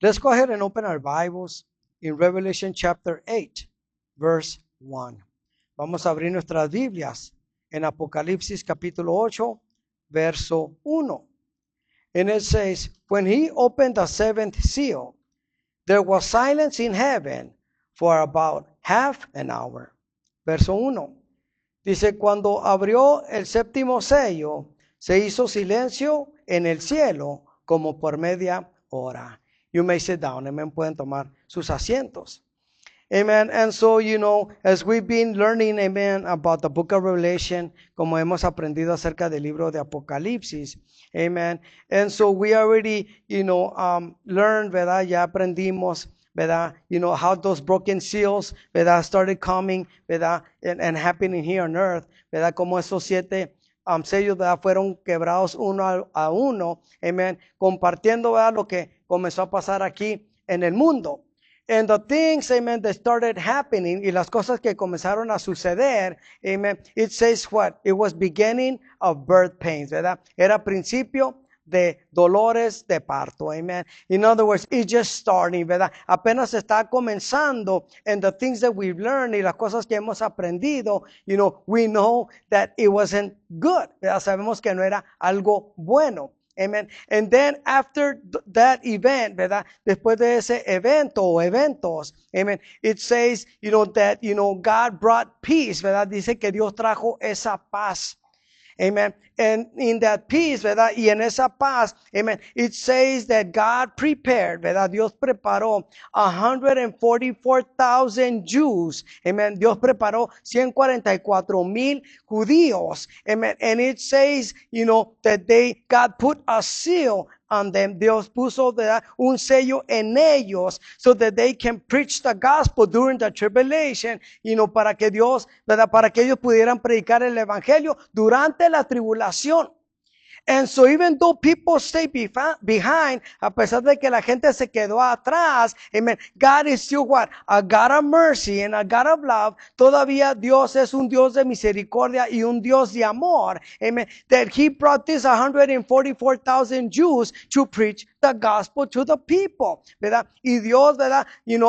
Let's go ahead and open our Bibles in Revelation chapter 8, verse 1. Vamos a abrir nuestras Biblias en Apocalipsis capítulo 8, verso 1. And it says, when he opened the seventh seal, there was silence in heaven for about half an hour. Verso 1. Dice, cuando abrió el séptimo sello, se hizo silencio en el cielo como por media hora. You may sit down. Amen. Pueden tomar sus asientos. Amen. And so, as we've been learning, amen, about the book of Revelation, como hemos aprendido acerca del libro de Apocalipsis, amen. And so we already, learned, ¿verdad? Ya aprendimos, ¿verdad? How those broken seals, ¿verdad? Started coming, ¿verdad? And happening here on earth, ¿verdad? Como esos 7 sellos, ¿verdad? Fueron quebrados uno a uno, amen. Compartiendo, ¿verdad? Lo que comenzó a pasar aquí en el mundo. And the things, amen, that started happening, y las cosas que comenzaron a suceder, amen, it says what? It was beginning of birth pains, ¿verdad? Era principio de dolores de parto, amen. In other words, it's just starting, ¿verdad? Apenas está comenzando, and the things that we've learned y las cosas que hemos aprendido, we know that it wasn't good, ¿verdad? Sabemos que no era algo bueno. Amen. And then after that event, ¿verdad? Después de ese evento o eventos, amen, it says, that, God brought peace, ¿verdad? Dice que Dios trajo esa paz. Amen. And in that peace, ¿verdad? Y en esa paz, amen, it says that God prepared, ¿verdad? Dios preparó 144,000 Jews. Amen. Dios preparó 144,000 judíos. Amen. And it says, that God put a seal on them. Dios puso, ¿verdad? Un sello en ellos so that they can preach the gospel during the tribulation, para que Dios, ¿verdad? Para que ellos pudieran predicar el evangelio durante la tribulación. And so even though people stay behind, a pesar de que la gente se quedó atrás, amen, God is still what? A God of mercy and a God of love. Todavía Dios es un Dios de misericordia y un Dios de amor. Amen. That he brought these 144,000 Jews to preach the gospel to the people, ¿verdad? Y Dios, ¿verdad?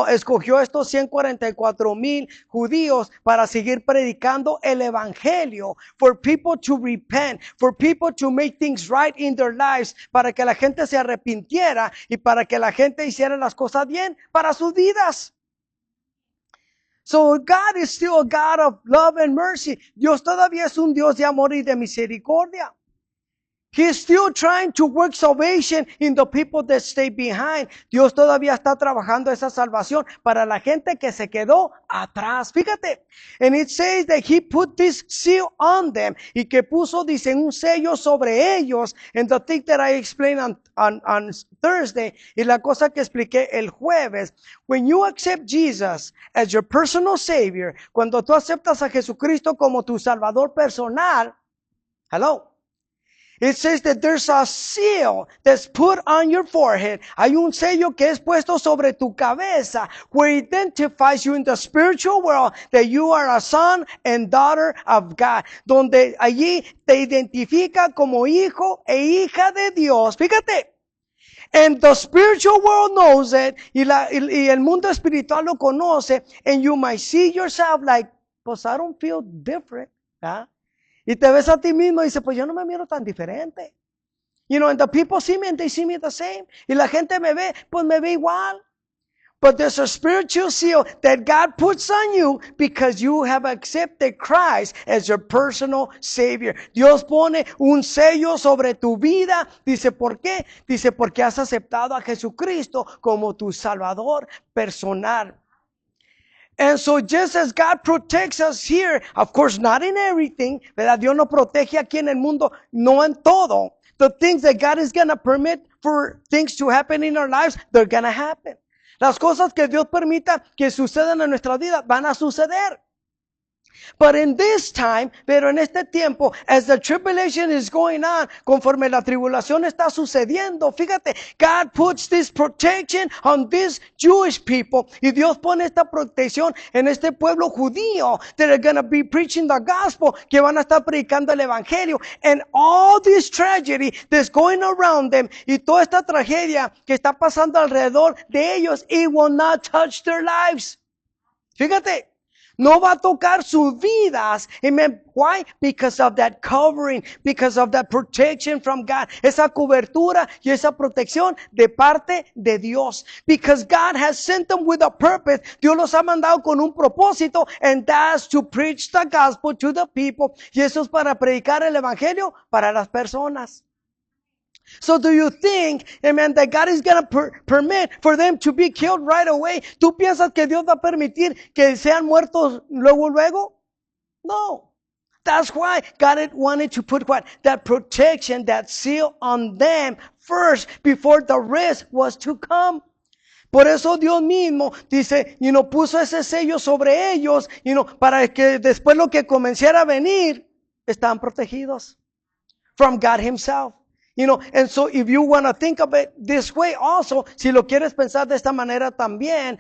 Escogió estos 144,000 judíos para seguir predicando el evangelio, for people to repent, for people to make things right in their lives, para que la gente se arrepintiera y para que la gente hiciera las cosas bien para sus vidas. So God is still a God of love and mercy. Dios todavía es un Dios de amor y de misericordia. He's still trying to work salvation in the people that stay behind. Dios todavía está trabajando esa salvación para la gente que se quedó atrás. Fíjate. And it says that he put this seal on them. Y que puso, dice, un sello sobre ellos. And the thing that I explained on Thursday, y la cosa que expliqué el jueves. When you accept Jesus as your personal Savior, cuando tú aceptas a Jesucristo como tu Salvador personal, hello. It says that there's a seal that's put on your forehead. Hay un sello que es puesto sobre tu cabeza, where it identifies you in the spiritual world that you are a son and daughter of God. Donde allí te identifica como hijo e hija de Dios. Fíjate. And the spiritual world knows it. Y el mundo espiritual lo conoce. And you might see yourself like, pues I don't feel different. ¿Ah? Y te ves a ti mismo y dices, pues yo no me miro tan diferente. And the people see me and they see me the same. Y la gente me ve, pues me ve igual. But there's a spiritual seal that God puts on you because you have accepted Christ as your personal Savior. Dios pone un sello sobre tu vida. Dice, ¿por qué? Dice, porque has aceptado a Jesucristo como tu Salvador personal. And so just as God protects us here, of course not in everything, ¿verdad? Dios nos protege aquí en el mundo, no en todo. The things that God is going to permit for things to happen in our lives, they're going to happen. Las cosas que Dios permita que sucedan en nuestra vida van a suceder. But in this time, pero en este tiempo, as the tribulation is going on, conforme la tribulación está sucediendo, fíjate, God puts this protection on these Jewish people. Y Dios pone esta protección en este pueblo judío that are going to be preaching the gospel, que van a estar predicando el evangelio. And all this tragedy that's going around them, y toda esta tragedia que está pasando alrededor de ellos, it will not touch their lives. Fíjate. No va a tocar sus vidas. Amen. Why? Because of that covering, because of that protection from God. Esa cobertura y esa protección de parte de Dios. Because God has sent them with a purpose. Dios los ha mandado con un propósito, and that's to preach the gospel to the people. Y eso es para predicar el evangelio para las personas. So do you think, amen, that God is going to permit for them to be killed right away? ¿Tú piensas que Dios va a permitir que sean muertos luego? No. That's why God wanted to put what? That protection, that seal on them first before the rest was to come. Por eso Dios mismo dice, puso ese sello sobre ellos, para que después lo que comenzara a venir, estaban protegidos from God Himself. And so if you want to think of it this way also, si lo quieres pensar de esta manera también,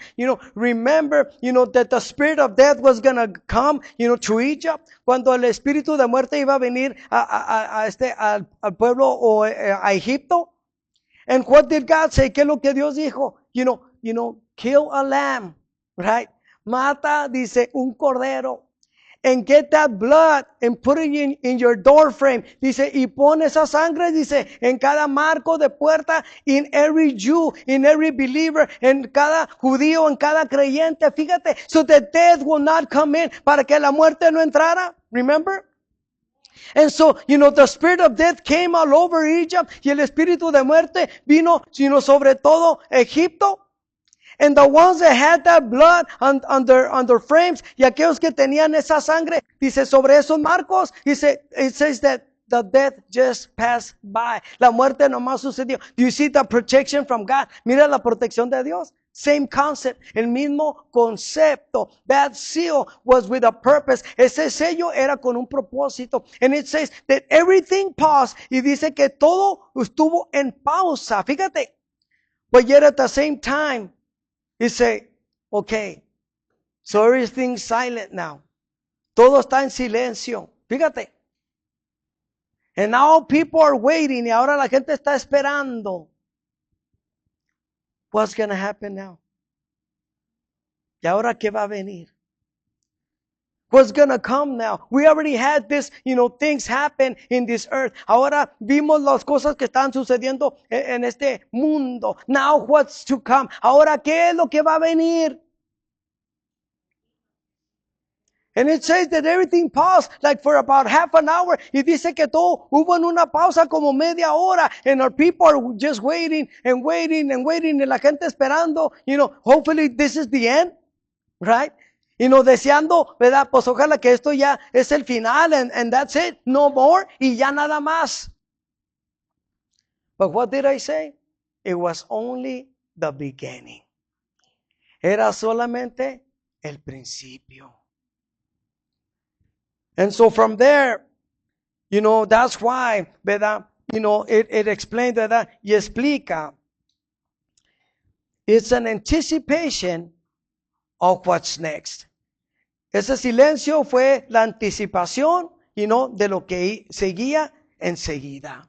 remember, that the spirit of death was going to come, to Egypt. Cuando el espíritu de muerte iba a venir al pueblo o a Egipto. And what did God say? ¿Qué es lo que Dios dijo? Kill a lamb, right? Mata, dice, un cordero. And get that blood and put it in your door frame. Dice, y pon esa sangre, dice, en cada marco de puerta, in every Jew, in every believer, en cada judío, en cada creyente. Fíjate, so that death will not come in, para que la muerte no entrara. Remember? And so, the spirit of death came all over Egypt, y el espíritu de muerte vino, sobre todo Egipto. And the ones that had that blood on their frames, y aquellos que tenían esa sangre, dice, sobre esos marcos, dice, it says that the death just passed by. La muerte nomás sucedió. Do you see the protection from God? Mira la protección de Dios. Same concept, el mismo concepto. That seal was with a purpose. Ese sello era con un propósito. And it says that everything paused, y dice que todo estuvo en pausa. Fíjate. But yet at the same time, he say, okay, so everything's silent now. Todo está en silencio. Fíjate. And now people are waiting, y ahora la gente está esperando. What's going to happen now? ¿Y ahora qué va a venir? What's going to come now? We already had this, things happen in this earth. Ahora vimos las cosas que están sucediendo en este mundo. Now what's to come? Ahora qué es lo que va a venir? And it says that everything paused like for about half an hour. Y dice que todo hubo en una pausa como media hora. And our people are just waiting and waiting and waiting. Y la gente esperando, hopefully this is the end, right? Deseando, ¿verdad? Pues ojalá que esto ya es el final, and that's it, no more, y ya nada más. But what did I say? It was only the beginning. Era solamente el principio. And so from there, that's why, ¿verdad? It explained, ¿verdad? Y explica. It's an anticipation of what's next. Ese silencio fue la anticipación, de lo que seguía enseguida.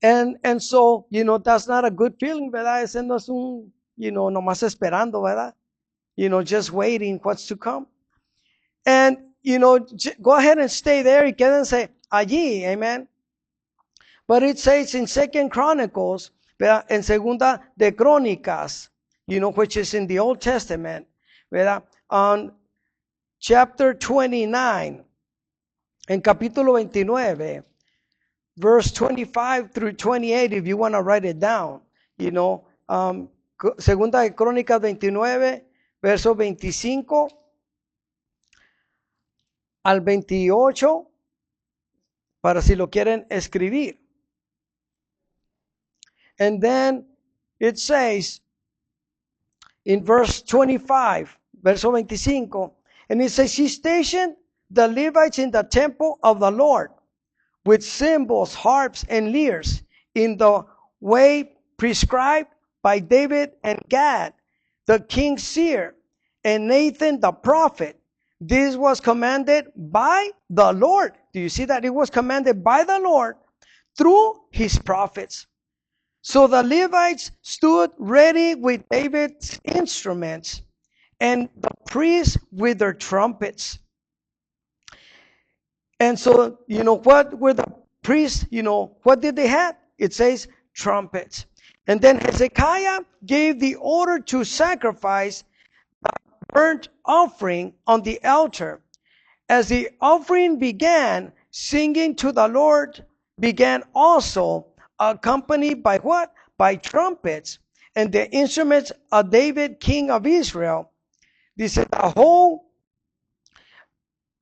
And so, that's not a good feeling, ¿verdad? Ese no es un, nomás esperando, ¿verdad? Just waiting what's to come. And, go ahead and stay there y quédense allí, amen. But it says in 2 Chronicles, ¿verdad? En segunda de Crónicas, which is in the Old Testament, ¿verdad? On chapter 29, en capítulo 29, verse 25 through 28, if you want to write it down, segunda de Crónicas 29, verso 25 al 28, para si lo quieren escribir. And then it says in verse 25, verso 25, And it says, he stationed the Levites in the temple of the Lord with cymbals, harps, and lyres in the way prescribed by David and Gad, the king's seer, and Nathan the prophet. This was commanded by the Lord. Do you see that? It was commanded by the Lord through his prophets. So the Levites stood ready with David's instruments and the priests with their trumpets. And so, what were the priests, what did they have? It says trumpets. And then Hezekiah gave the order to sacrifice the burnt offering on the altar. As the offering began, singing to the Lord began also, accompanied by what? By trumpets and the instruments of David, king of Israel. This is the whole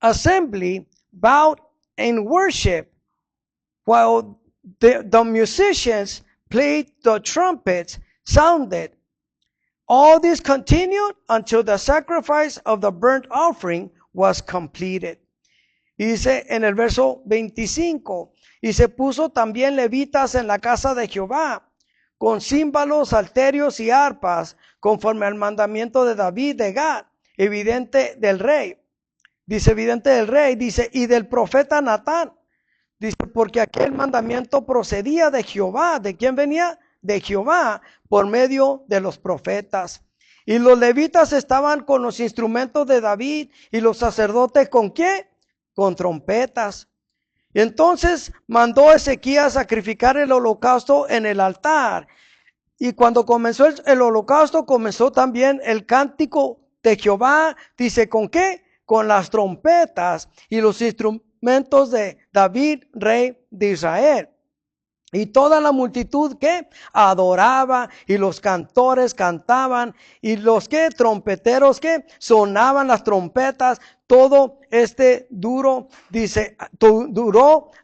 assembly bowed in worship while the musicians played the trumpets, sounded. All this continued until the sacrifice of the burnt offering was completed. Y dice en el verso 25, y se puso también levitas en la casa de Jehová, con címbalos, salterios y arpas, conforme al mandamiento de David de Gad, evidente del rey. Dice, evidente del rey, dice, y del profeta Natán. Dice, porque aquel mandamiento procedía de Jehová. ¿De quién venía? De Jehová, por medio de los profetas. Y los levitas estaban con los instrumentos de David, y los sacerdotes ¿con qué? Con trompetas. Y entonces mandó Ezequías sacrificar el holocausto en el altar. Y cuando comenzó el holocausto, comenzó también el cántico de Jehová. Dice, ¿con qué? Con las trompetas y los instrumentos de David, rey de Israel. Y toda la multitud que adoraba, y los cantores cantaban, y los que trompeteros que sonaban las trompetas. Todo duró,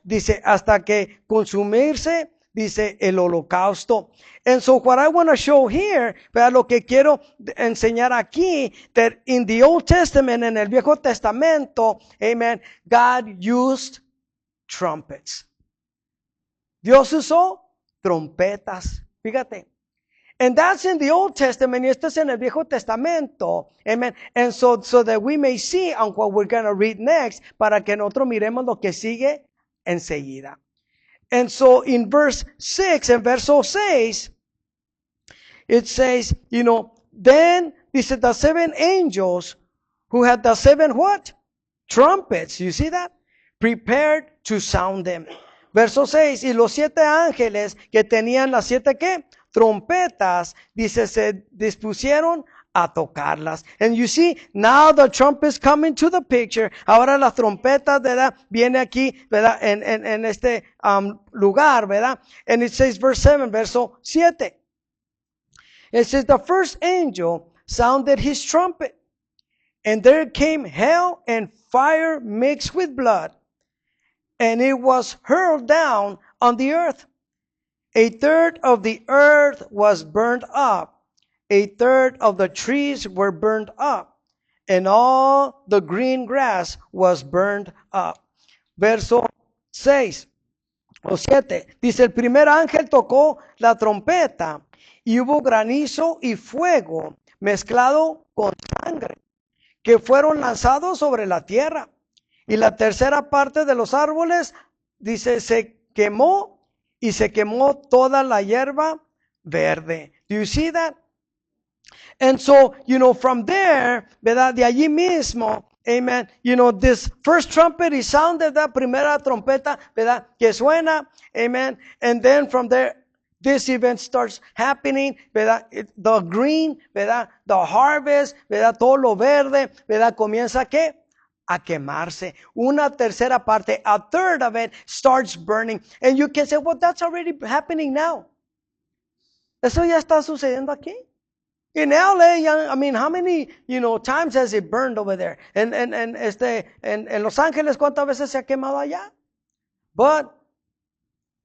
dice, hasta que consumirse, dice, el holocausto. And so what I want to show here, pero lo que quiero enseñar aquí, that in the Old Testament, en el Viejo Testamento, amen, God used trumpets. Dios usó trompetas. Fíjate. And that's in the Old Testament. Y esto es en el Viejo Testamento. Amen. And so that we may see on what we're going to read next, para que nosotros miremos lo que sigue enseguida. And so in verse 6, en verso 6, it says, then, dice, the 7 angels who had the 7 what? Trumpets. You see that? Prepared to sound them. Verso 6, y los 7 ángeles que tenían las 7 ¿qué? Trompetas, dice, se dispusieron a tocarlas. And you see, now the trumpets come into the picture. Ahora las trompetas, ¿verdad? Viene aquí, ¿verdad? En este lugar, ¿verdad? And it says, verse 7, verso 7. It says, the first angel sounded his trumpet, and there came hail and fire mixed with blood, and it was hurled down on the earth. A third of the earth was burned up. A third of the trees were burned up, and all the green grass was burned up. Verso 6 o 7. Dice, el primer ángel tocó la trompeta, y hubo granizo y fuego mezclado con sangre, que fueron lanzados sobre la tierra. Y la tercera parte de los árboles, dice, se quemó, y se quemó toda la hierba verde. Do you see that? And so, from there, ¿verdad? De allí mismo, amen, this first trumpet is sounded, la primera trompeta, ¿verdad? Que suena, amen. And then from there, this event starts happening, ¿verdad? The green, ¿verdad? The harvest, ¿verdad? Todo lo verde, ¿verdad? Comienza ¿qué? A quemarse. Una tercera parte, a third of it starts burning. And you can say, well, that's already happening now. Eso ya está sucediendo aquí. In LA, I mean, how many, times has it burned over there? En Los Ángeles, ¿cuántas veces se ha quemado allá? But,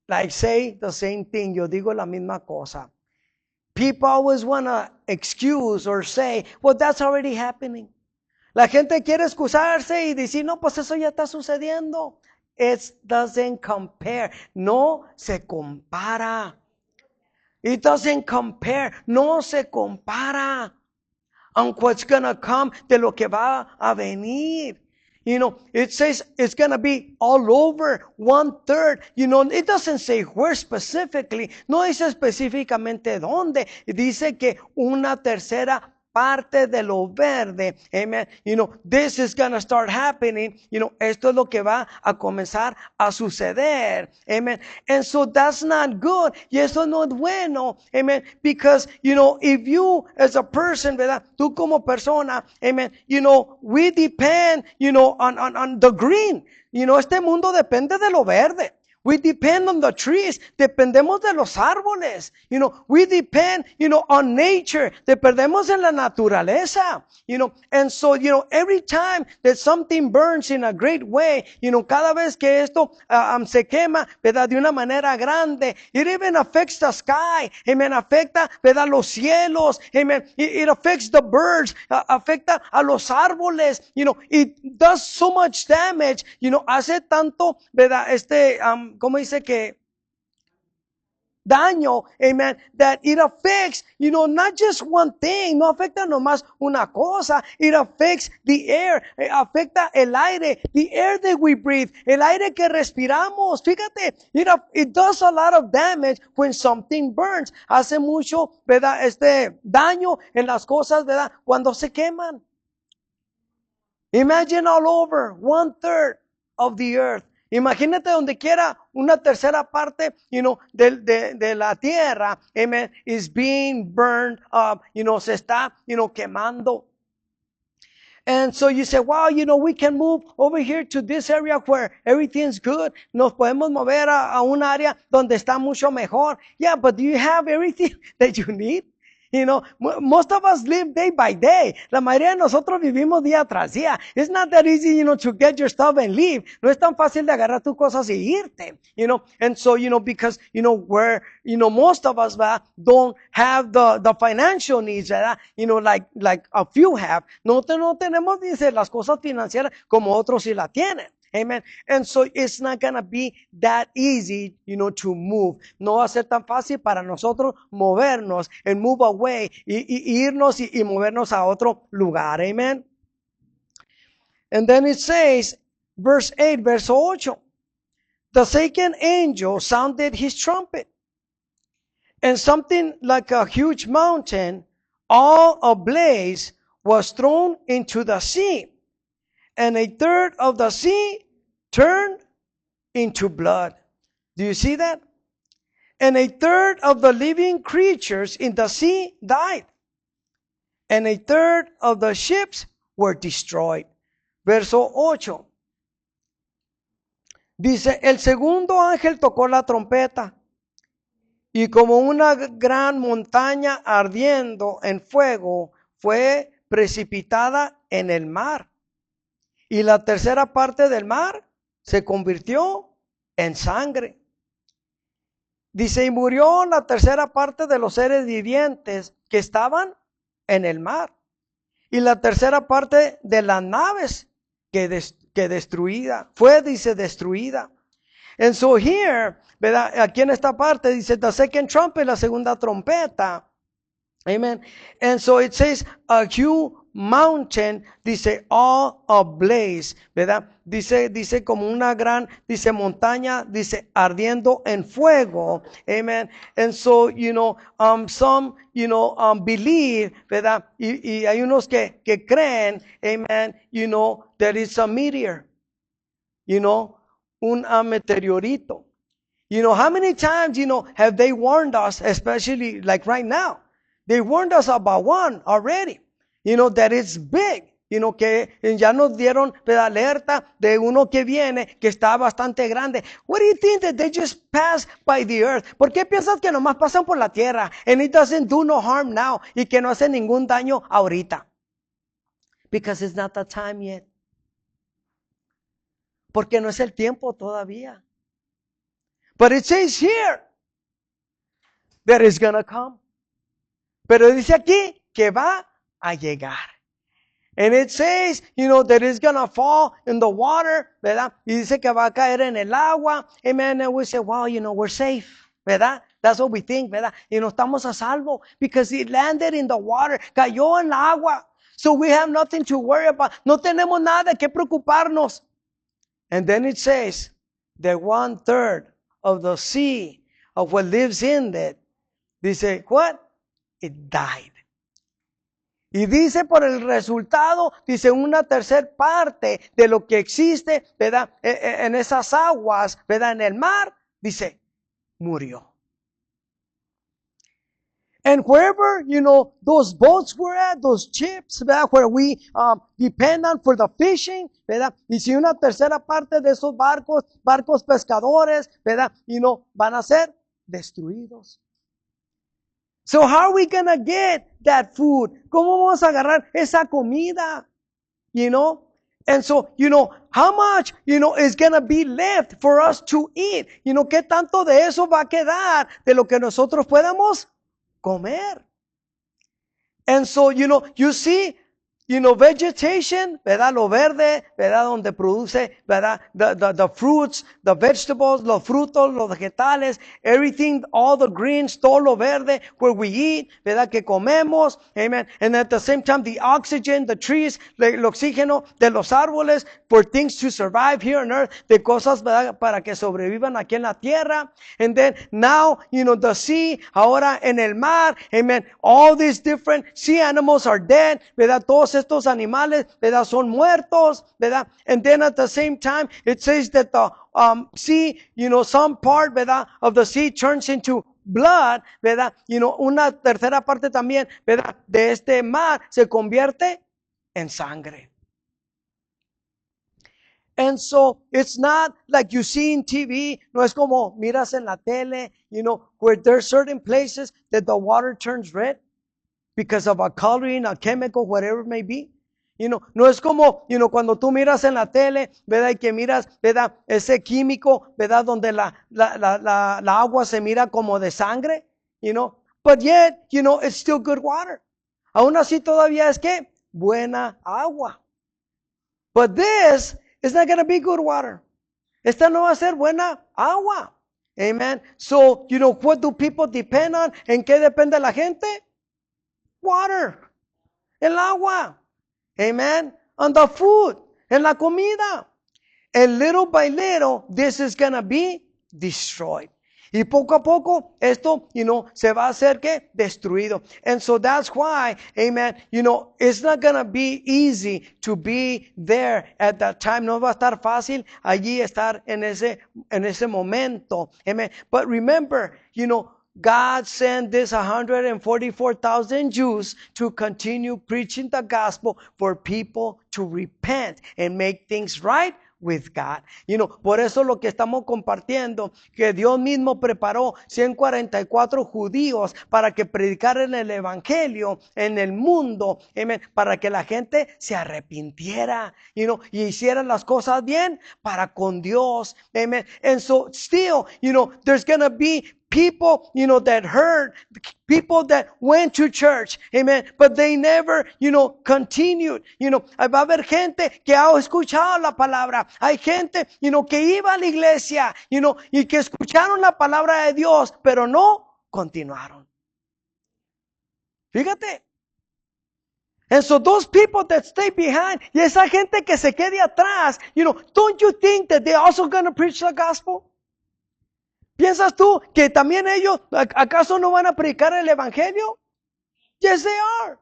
like say the same thing, yo digo la misma cosa. People always want to excuse or say, well, that's already happening. La gente quiere excusarse y decir, no, pues eso ya está sucediendo. It doesn't compare. No se compara. It doesn't compare. No se compara on what's gonna come, de lo que va a venir. You know, it says it's gonna be all over, 1/3. You know, it doesn't say where specifically. No dice específicamente dónde. Dice que 1/3 parte de lo verde. Amen. You know, this is gonna start happening. You know, esto es lo que va a comenzar a suceder. Amen. And so that's not good. Y eso no es bueno. Amen. Because, you know, if you as a person, ¿verdad? Tú como persona, amen. You know, we depend, you know, on the green. You know, este mundo depende de lo verde. We depend on the trees. Dependemos de los árboles. You know, we depend, you know, on nature. Dependemos en la naturaleza. You know, and so, you know, every time that something burns in a great way, you know, cada vez que esto se quema, ¿verdad? De una manera grande, it even affects the sky. Amen. Afecta, ¿verdad? Los cielos. Amen. It affects the birds. Afecta a los árboles. You know, it does so much damage. You know, hace tanto, ¿verdad? ¿Cómo dice que? Daño, amen, that it affects, you know, not just one thing, no afecta nomás una cosa, it affects the air, afecta el aire, the air that we breathe, el aire que respiramos, fíjate, it does a lot of damage when something burns, hace mucho, ¿verdad? Daño en las cosas, ¿verdad? Cuando se queman. Imagine all over, 1/3 of the earth. Imagínate donde quiera 1/3 parte, you know, de la tierra, amen, is being burned up, you know, se está, you know, quemando. And so you say, wow, you know, we can move over here to this area where everything's good. Nos podemos mover a un área donde está mucho mejor. Yeah, but do you have everything that you need? You know, most of us live day by day. La mayoría de nosotros vivimos día tras día. It's not that easy, you know, to get your stuff and leave. No es tan fácil de agarrar tus cosas y irte, you know. And so, you know, because, you know, most of us, don't have the financial needs, ¿verdad? You know, like a few have. No tenemos, dice, las cosas financieras como otros sí la tienen. Amen. And so it's not going to be that easy, you know, to move. No va a ser tan fácil para nosotros movernos and move away y irnos y movernos a otro lugar. Amen. And then it says, verse 8, verso 8. The second angel sounded his trumpet, and something like a huge mountain, all ablaze, was thrown into the sea. And 1/3 of the sea turned into blood. Do you see that? And 1/3 of the living creatures in the sea died. And 1/3 of the ships were destroyed. Verso 8. Dice, el segundo ángel tocó la trompeta, y como una gran montaña ardiendo en fuego fue precipitada en el mar. Y la tercera parte del mar se convirtió en sangre. Dice, y murió la tercera parte de los seres vivientes que estaban en el mar. Y la tercera parte de las naves que destruida. Fue, dice, destruida. And so here, ¿verdad? Aquí en esta parte dice, the second trumpet, la segunda trompeta. Amen. And so it says, a huge mountain, dice, all ablaze, ¿verdad? Dice como una gran, dice montaña, dice ardiendo en fuego. Amen. And so, you know, some, you know, believe, ¿verdad? Y hay unos que creen, amen, you know, that it's a meteor, you know, un meteorito. You know, how many times, you know, have they warned us, especially like right now? They warned us about one already, you know, that it's big, you know, que ya nos dieron la alerta de uno que viene, que está bastante grande. What do you think that they just pass by the earth? ¿Por qué piensas que nomás pasan por la tierra and it doesn't do no harm now y que no hace ningún daño ahorita? Because it's not the time yet. Porque no es el tiempo todavía. But it says here that it's gonna come. Pero dice aquí que va a llegar. And it says, that it's going to fall in the water, ¿verdad? Y dice que va a caer en el agua. Amen. And we say, wow, we're safe, ¿verdad? That's what we think, ¿verdad? Estamos a salvo because it landed in the water. Cayó en la agua. So we have nothing to worry about. No tenemos nada que preocuparnos. And then it says that 1/3 of the sea, of what lives in it, dice, what? It died. Y dice por el resultado, dice una tercera parte de lo que existe, ¿verdad? En esas aguas, ¿verdad? En el mar, dice, murió. And wherever, those boats were at, those ships, ¿verdad? Where we depend on for the fishing, ¿verdad? Y si una tercera parte de esos barcos pescadores, ¿verdad? Van a ser destruidos. So how are we going to get that food? ¿Cómo vamos a agarrar esa comida? And so, how much, is going to be left for us to eat? ¿Qué tanto de eso va a quedar de lo que nosotros podemos comer? And so, you see, vegetation, ¿verdad? Lo verde, ¿verdad? Donde produce, ¿verdad? The fruits, the vegetables, los frutos, los vegetales, everything, all the greens, todo lo verde, where we eat, ¿verdad? Que comemos, amen. And at the same time, the oxygen, the trees, el oxígeno de los árboles, for things to survive here on earth, de cosas, ¿verdad? Para que sobrevivan aquí en la tierra. And then now, the sea, ahora en el mar, amen. All these different sea animals are dead, ¿verdad? Todos estos animales, ¿verdad? Son muertos, ¿verdad? And then at the same time, it says that the sea, some part, ¿verdad? Of the sea turns into blood, ¿verdad? Una tercera parte también, ¿verdad? De este mar se convierte en sangre. And so it's not like you see in TV, no es como miras en la tele, where there's certain places that the water turns red because of a coloring, a chemical, whatever it may be. No es como, cuando tú miras en la tele, ¿verdad? Y que miras, ¿verdad? Ese químico, ¿verdad? Donde la agua se mira como de sangre, But yet, it's still good water. Aún así todavía es que buena agua. But this is not going to be good water. Esta no va a ser buena agua. Amen. So, what do people depend on? ¿En qué depende la gente? Water. El agua. Amen. On the food. En la comida. And little by little, this is going to be destroyed. Y poco a poco, esto, se va a hacer que destruido. And so that's why, amen, it's not going to be easy to be there at that time. No va a estar fácil allí estar en ese momento. Amen. But remember, God sent this 144,000 Jews to continue preaching the gospel for people to repent and make things right with God. Por eso lo que estamos compartiendo, que Dios mismo preparó 144 judíos para que predicaran el evangelio en el mundo, amen, para que la gente se arrepintiera, y hicieran las cosas bien para con Dios, amen. And so still, there's gonna be people, that heard, people that went to church, amen, but they never, continued, va a haber gente que ha escuchado la palabra, hay gente, que iba a la iglesia, y que escucharon la palabra de Dios, pero no continuaron. Fíjate. And so those people that stay behind, y esa gente que se quede atrás, don't you think that they're also going to preach the gospel? ¿Piensas tú que también ellos, acaso no van a predicar el evangelio? Yes, they are.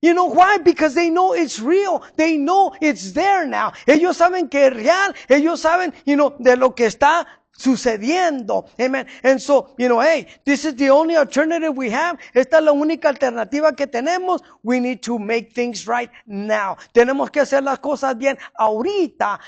You know why? Because they know it's real. They know it's there now. Ellos saben que es real. Ellos saben, de lo que está sucediendo. Amen. And so, hey, this is the only alternative we have. Esta es la única alternativa que tenemos. We need to make things right now. Tenemos que hacer las cosas bien ahorita,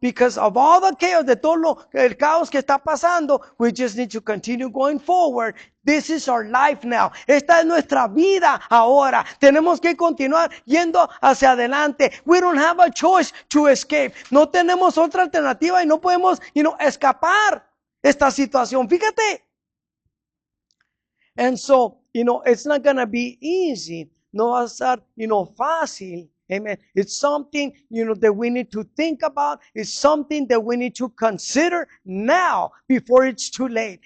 because of all the chaos, de todo el caos que está pasando, we just need to continue going forward. This is our life now. Esta es nuestra vida ahora. Tenemos que continuar yendo hacia adelante. We don't have a choice to escape. No tenemos otra alternativa y no podemos, escapar esta situación. Fíjate. And so, it's not going to be easy. No va a estar, fácil. Amen. It's something, that we need to think about. It's something that we need to consider now before it's too late.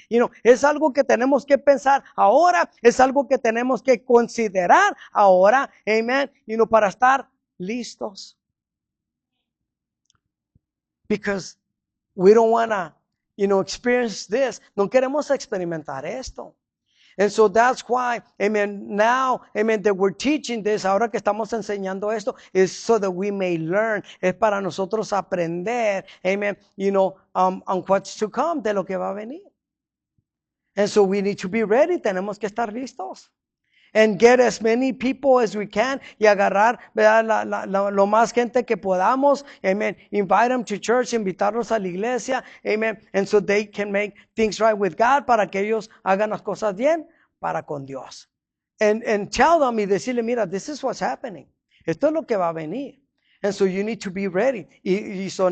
Es algo que tenemos que pensar ahora. Es algo que tenemos que considerar ahora. Amen. Para estar listos. Because we don't want to, experience this. No queremos experimentar esto. And so that's why, amen, now, amen, that we're teaching this, ahora que estamos enseñando esto, is so that we may learn. Es para nosotros aprender, amen, on what's to come, de lo que va a venir. And so we need to be ready. Tenemos que estar listos. And get as many people as we can, y agarrar, ¿verdad? Lo más gente que podamos, amen. Invite them to church, invitarlos a la iglesia, amen. And so they can make things right with God, para que ellos hagan las cosas bien para con Dios. And tell them, y decirle, mira, this is what's happening. Esto es lo que va a venir. And so you need to be ready. Y so